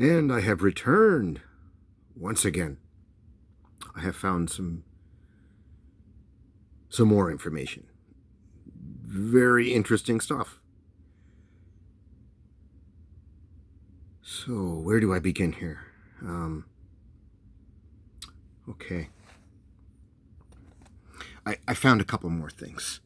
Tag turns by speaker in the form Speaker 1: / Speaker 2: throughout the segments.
Speaker 1: And I have returned once again. I have found some more information. Very interesting stuff. So where do I begin here? Okay. I found a couple more things.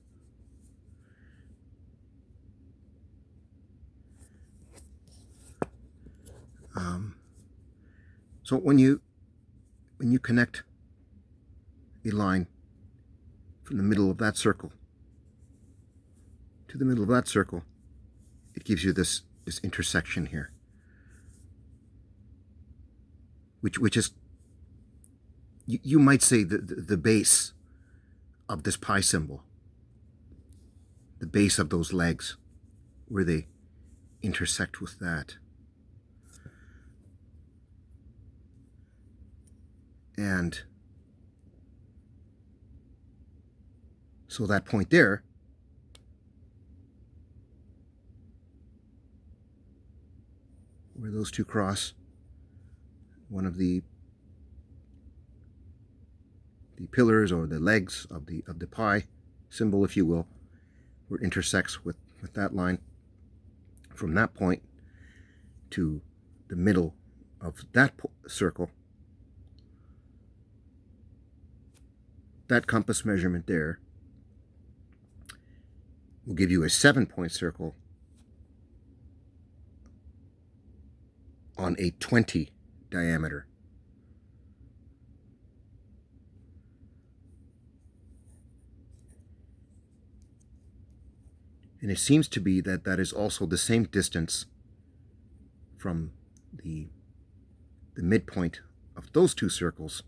Speaker 1: So when you connect a line from the middle of that circle to the middle of that circle, it gives you this intersection here, which is, you might say, the base of this pi symbol, the base of those legs where they intersect with that. And so that point there where those two cross, one of the pillars or the legs of the pi symbol, if you will, where it intersects with that line, from that point to the middle of that circle, that compass measurement there will give you a 7-point circle on a 20 diameter. And it seems to be that is also the same distance from the midpoint of those two circles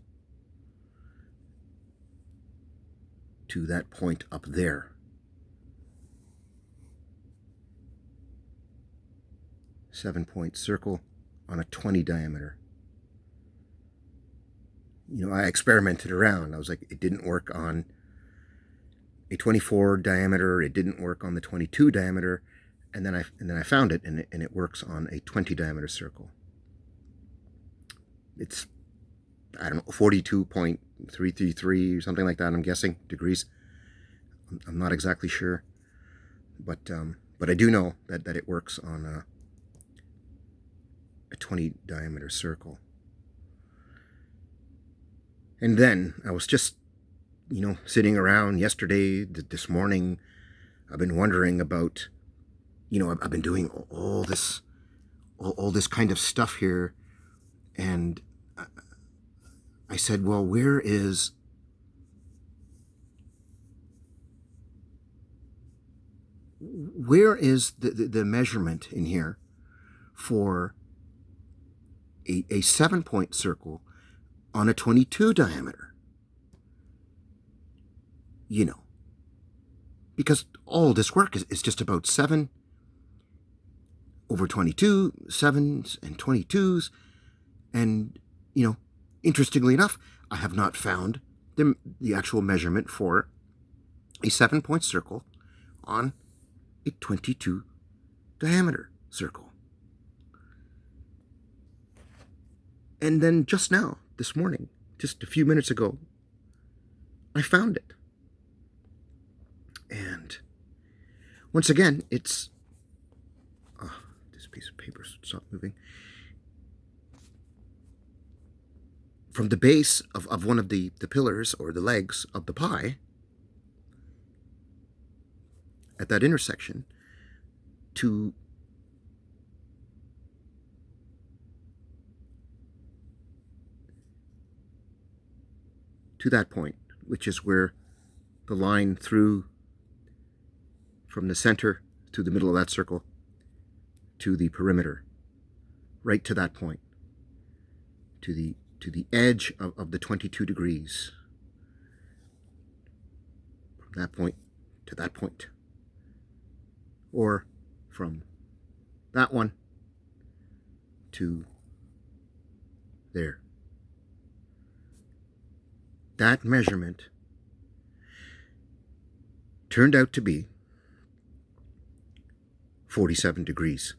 Speaker 1: to that point up there. 7-point circle on a 20 diameter. I experimented around. I was like, it didn't work on a 24 diameter. It didn't work on the 22 diameter. And then I found it, and it works on a 20 diameter circle. It's, I don't know, 42.333 or something like that, I'm guessing, degrees. I'm not exactly sure. But I do know that it works on a 20 diameter circle. And then I was just, sitting around yesterday, this morning. I've been wondering about, I've been doing all this kind of stuff here. And I said, well, where is the measurement in here for a 7-point circle on a 22 diameter? Because all this work is just about 7 over 22, 7s and 22s. And, interestingly enough, I have not found the actual measurement for a 7-point circle on a 22 diameter circle. And then just now, this morning, just a few minutes ago, I found it. And once again, it's... this piece of paper stopped moving. From the base of one of the pillars or the legs of the pi, at that intersection, to that point, which is where the line through from the center to the middle of that circle to the perimeter, right to that point, to the edge of the 22 degrees, from that point to that point, or from that one to there. That measurement turned out to be 47 degrees.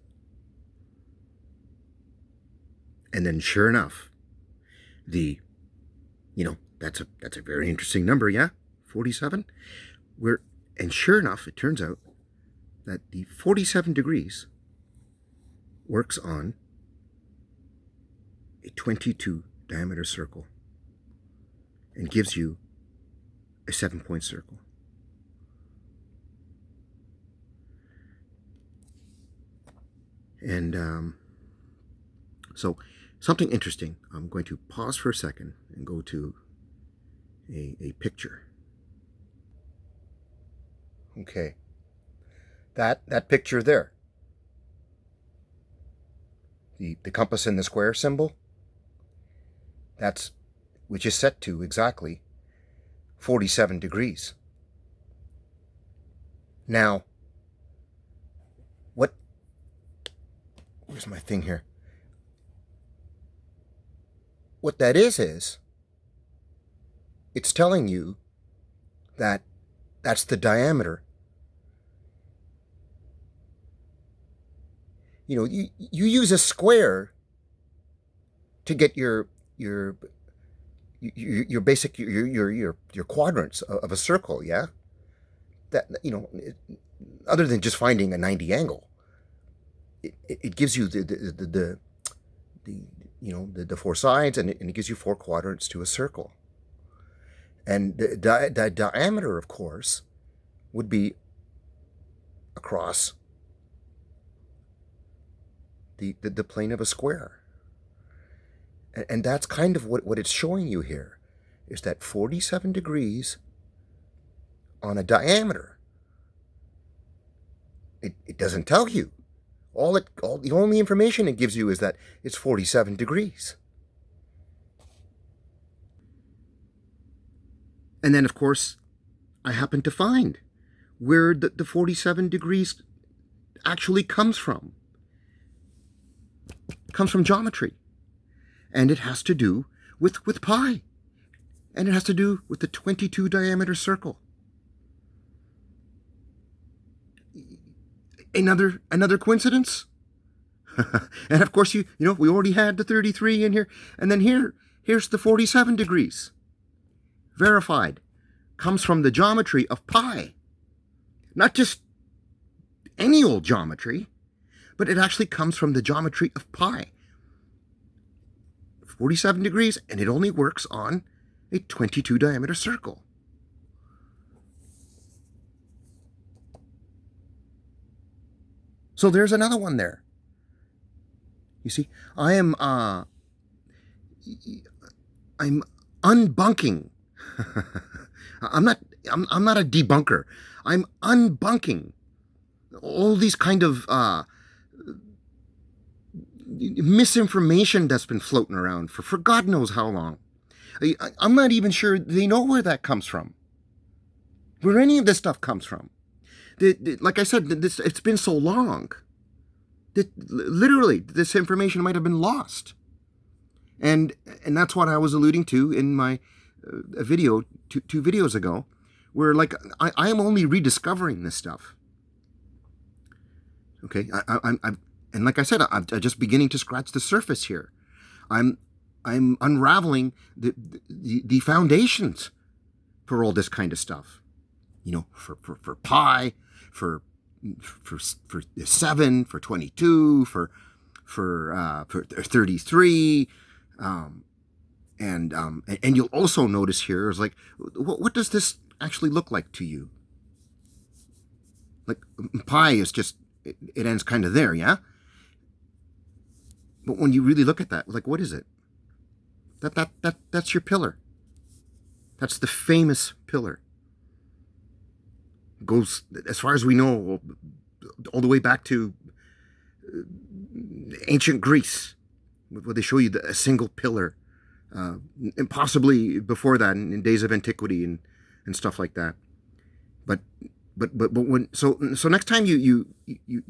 Speaker 1: And then sure enough, that's a very interesting number, yeah? 47. And sure enough, it turns out that the 47 degrees works on a 22 diameter circle and gives you a 7-point circle. And so something interesting. I'm going to pause for a second and go to a picture. Okay. That picture there. The compass and the square symbol. Which is set to exactly 47 degrees. Now, where's my thing here? What that is it's telling you that that's the diameter. You use a square to get your basic your quadrants of a circle, yeah? That other than just finding a 90 angle, it gives you the four sides, and it gives you 4 quadrants to a circle. And the diameter, of course, would be across the plane of a square. And that's kind of what it's showing you here, is that 47 degrees on a diameter. It doesn't tell you. The only information it gives you is that it's 47 degrees. And then, of course, I happen to find where the 47 degrees actually comes from. It comes from geometry. And it has to do with pi. And it has to do with the 22 diameter circle. Another coincidence? And of course, we already had the 33 in here. And then here's the 47 degrees. Verified. Comes from the geometry of pi. Not just any old geometry, but it actually comes from the geometry of pi. 47 degrees, and it only works on a 22 diameter circle. So there's another one there. You see, I'm unbunking. I'm not a debunker. I'm unbunking all these kind of misinformation that's been floating around for God knows how long. I'm not even sure they know where that comes from, where any of this stuff comes from. Like I said, it's been so long that literally this information might have been lost. And that's what I was alluding to in my video two videos ago, where I am only rediscovering this stuff. Okay, I'm and like I said, I'm just beginning to scratch the surface here. I'm unraveling the foundations for all this kind of stuff. For pi, for 7, for 22, for 33, and you'll also notice here is what does this actually look like to you? Like pi is just it ends kind of there, yeah. But when you really look at that, what is it? That's your pillar. That's the famous pillar. Goes, as far as we know, all the way back to ancient Greece, where they show you a single pillar, and possibly before that in days of antiquity and stuff like that. But when so next time you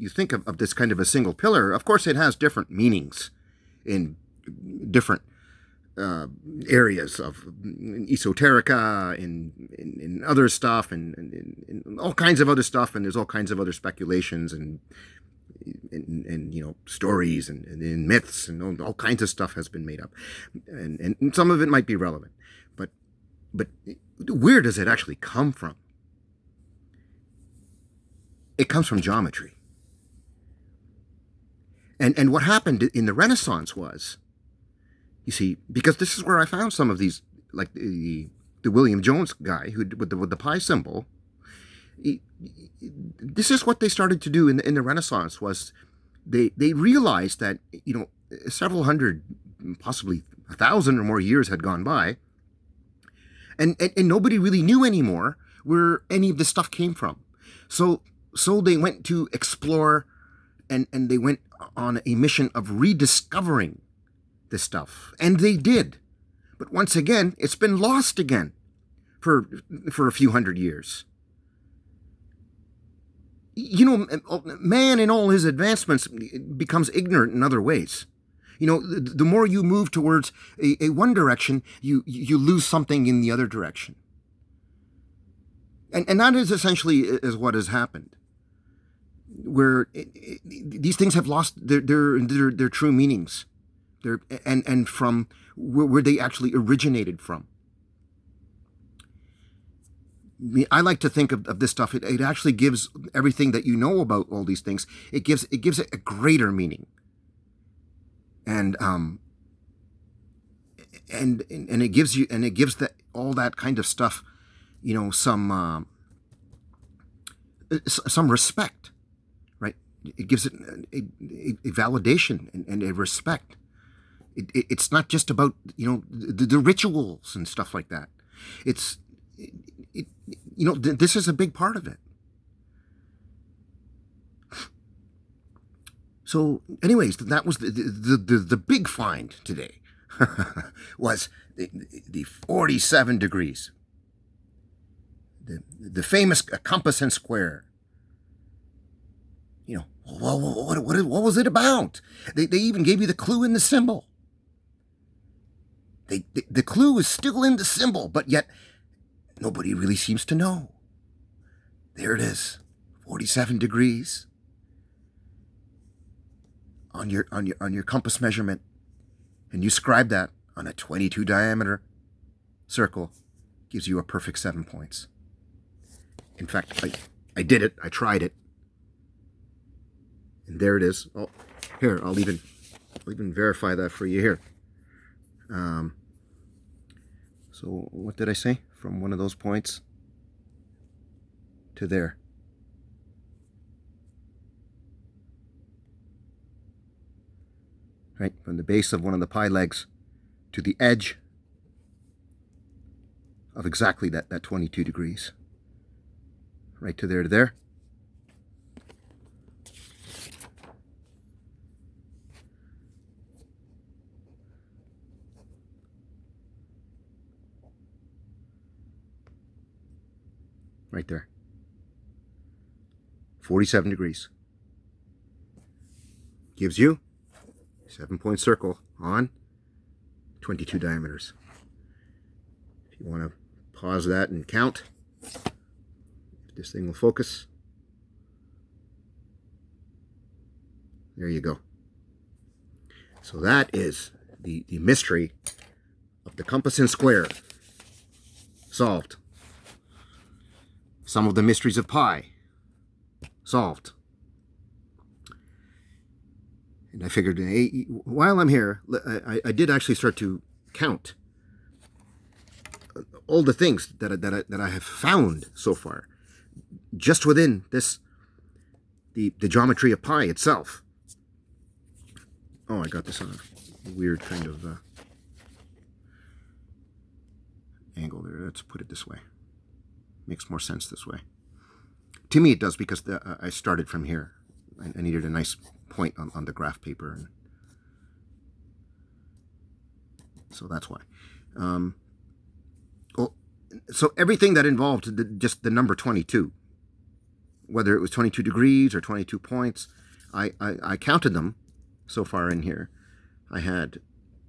Speaker 1: think of this kind of a single pillar, of course it has different meanings in different areas of esoterica, in other stuff, and all kinds of other stuff, and there's all kinds of other speculations, and and stories and myths and all kinds of stuff has been made up, and some of it might be relevant, but where does it actually come from? It comes from geometry. And what happened in the Renaissance was, you see, because this is where I found some of these, like the William Jones guy who with the pi symbol. This is what they started to do in the Renaissance. Was they realized that several hundred, possibly 1,000 or more years had gone by, and nobody really knew anymore where any of this stuff came from. So they went to explore, and they went on a mission of rediscovering this stuff, and they did. But once again, it's been lost again for a few hundred years. Man in all his advancements becomes ignorant in other ways. The more you move towards a one direction, you lose something in the other direction. And that is essentially is what has happened, where these things have lost their true meanings, and from where they actually originated from. I like to think of this stuff. It actually gives everything that you know about all these things. It gives it a greater meaning, and it gives that all that kind of stuff, some respect, right? It gives it a validation and a respect. It's not just about the rituals and stuff like that. This is a big part of it. So, anyways, that was the big find today. Was the 47 degrees, the famous compass and square. What was it about? They even gave you the clue in the symbol. The clue is still in the symbol, but yet nobody really seems to know. There it is, 47 degrees on your compass measurement, and you scribe that on a 22 diameter circle, gives you a perfect 7 points. In fact, I did it. I tried it, and there it is. Oh, here, I'll even verify that for you here. So what did I say? From one of those points to there. Right, from the base of one of the pi legs to the edge of exactly that 22 degrees. Right to there. Right there. 47 degrees. Gives you a 7-point circle on 22 diameters. If you want to pause that and count, this thing will focus. There you go. So that is the mystery of the compass and square solved. Some of the mysteries of pi solved. And I figured, hey, while I'm here, I did actually start to count all the things that I have found so far, just within this, the geometry of pi itself. Oh, I got this on a weird kind of angle there. Let's put it this way. Makes more sense this way. To me it does, because I started from here. I needed a nice point on the graph paper. And so that's why. So everything that involved just the number 22, whether it was 22 degrees or 22 points, I counted them so far in here. I had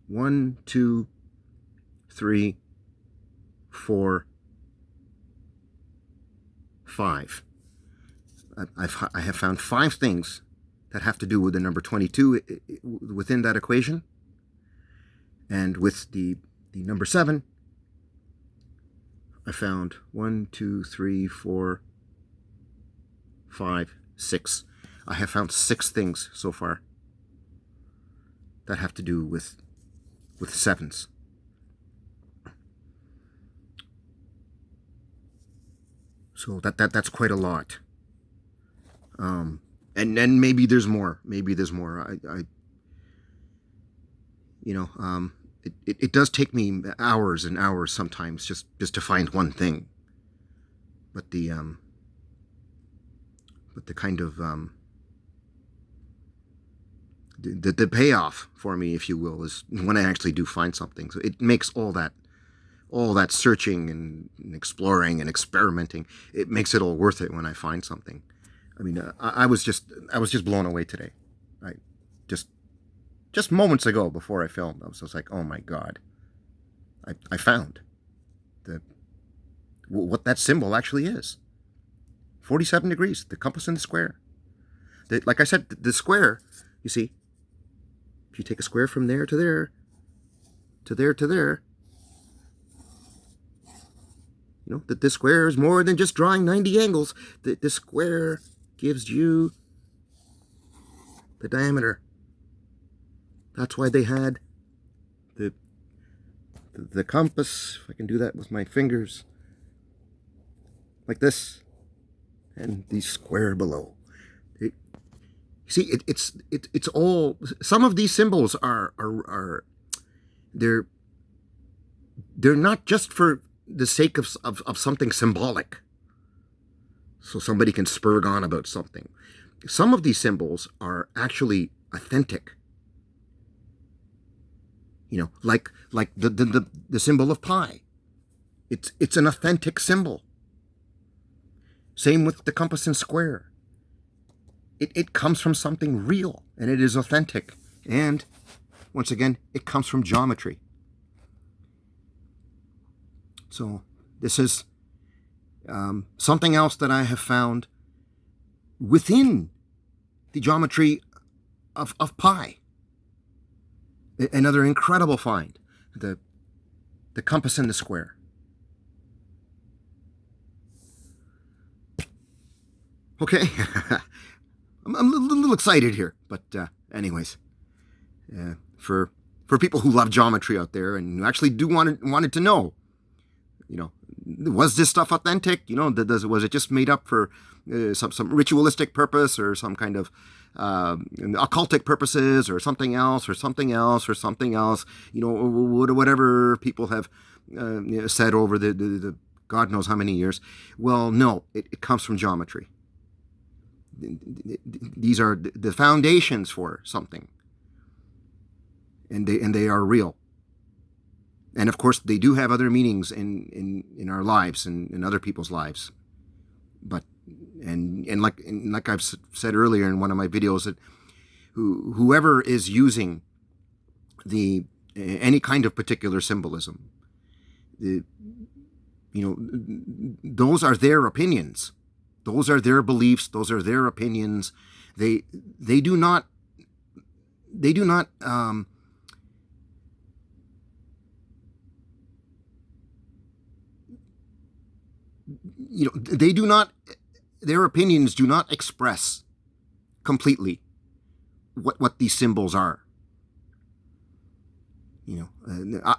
Speaker 1: 1, 2, 3, 4, 5. I have found 5 things that have to do with the number 22 within that equation. And with the number 7, I found 1, 2, 3, 4, 5, 6. I have found 6 things so far that have to do with 7s. So that's quite a lot. And then maybe there's more. Maybe there's more. It does take me hours and hours sometimes just to find one thing. But the kind of the payoff for me, if you will, is when I actually do find something. So it makes all that searching and exploring and experimenting, it makes it all worth it when I find something. I mean, I was just blown away today. Just moments ago before I filmed, I was just like, oh my God, I found what that symbol actually is. 47 degrees, the compass and the square. Like I said, the square, you see, if you take a square from there to there, to there to there, you know, that this square is more than just drawing 90 angles. The square gives you the diameter. That's why they had the compass, if I can do that with my fingers, like this, and the square below. It's all, some of these symbols are they're not just for the sake of something symbolic, so somebody can spurg on about something. Some of these symbols are actually authentic. You know, like the symbol of pi. It's an authentic symbol. Same with the compass and square. It comes from something real, and it is authentic. And once again, it comes from geometry. So this is something else that I have found within the geometry of pi. Another incredible find, the compass and the square. Okay, I'm a little excited here, but anyways, for people who love geometry out there and who actually do wanted to know, you know, was this stuff authentic? You know, was it just made up for some ritualistic purpose or some kind of occultic purposes or something else or something else or something else? You know, whatever people have said over the God knows how many years. Well, no, it comes from geometry. These are the foundations for something, and they are real. And of course, they do have other meanings in our lives and in other people's lives. But and like I've said earlier in one of my videos, that whoever is using any kind of particular symbolism, those are their opinions. Those are their beliefs. Those are their opinions. They do not they do not their opinions do not express completely what these symbols are.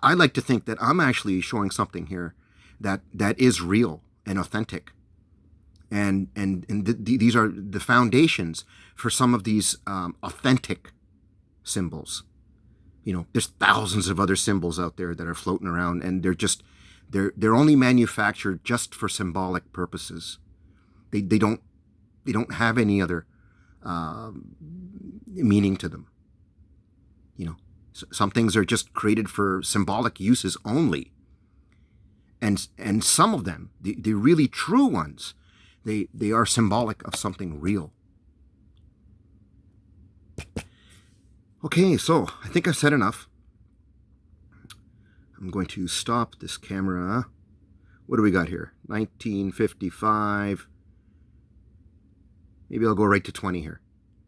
Speaker 1: I like to think that I'm actually showing something here that is real and authentic. And these are the foundations for some of these authentic symbols. There's thousands of other symbols out there that are floating around, and they're only manufactured just for symbolic purposes. They don't have any other meaning to them. Some things are just created for symbolic uses only. And some of them, the really true ones, they are symbolic of something real. Okay, so I think I've said enough. I'm going to stop this camera. What do we got here? 1955. Maybe I'll go right to 20 here.